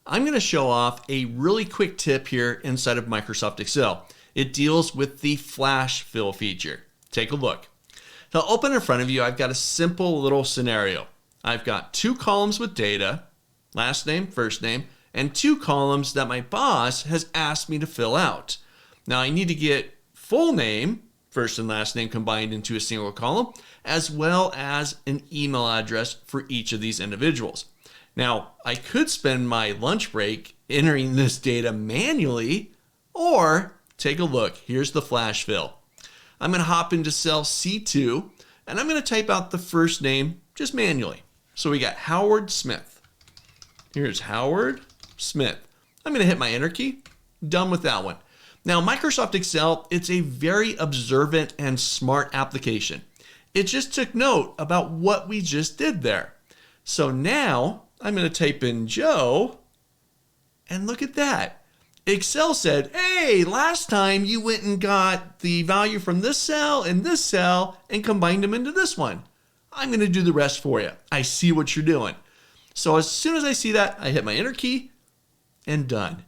I'm going to show off a really quick tip here inside of Microsoft Excel. It deals with the flash fill feature. Take a look. Now open in front of you, I've got a simple little scenario. I've got 2 columns with data, last name, first name, and 2 columns that my boss has asked me to fill out. Now I need to get full name, first and last name combined into a single column, as well as an email address for each of these individuals. Now, I could spend my lunch break entering this data manually, or take a look. Here's the flash fill. I'm going to hop into cell C2, and I'm going to type out the first name just manually. So we got Howard Smith. Here's Howard Smith. I'm going to hit my enter key. Done with that one. Now, Microsoft Excel, it's a very observant and smart application. It just took note about what we just did there. So now I'm going to type in Joe, and look at that. Excel said, hey, last time you went and got the value from this cell and combined them into this one. I'm going to do the rest for you. I see what you're doing. So as soon as I see that, I hit my enter key and done.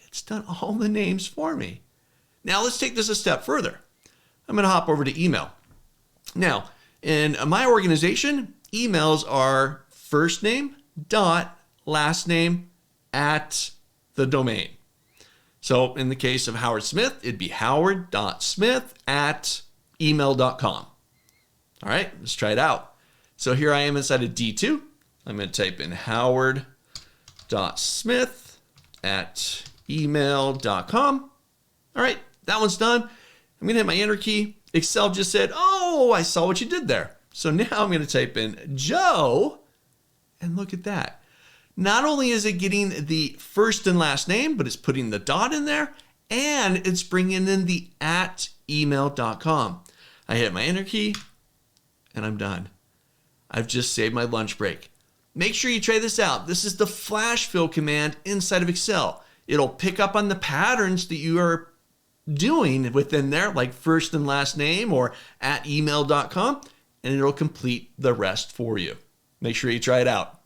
It's done all the names for me. Now let's take this a step further. I'm going to hop over to email. Now, in my organization, emails are first name dot last name at the domain. So in the case of Howard Smith, it'd be howard.smith@email.com. All right, let's try it out. So here I am inside of D2. I'm going to type in howard.smith@email.com. All right, that one's done. I'm going to hit my enter key. Excel just said, oh, I saw what you did there. So now I'm going to type in Joe, and look at that. Not only is it getting the first and last name, but it's putting the dot in there, and it's bringing in the @email.com. I hit my enter key, and I'm done. I've just saved my lunch break. Make sure you try this out. This is the flash fill command inside of Excel. It'll pick up on the patterns that you are doing within there, like first and last name or @email.com, and it'll complete the rest for you. Make sure you try it out.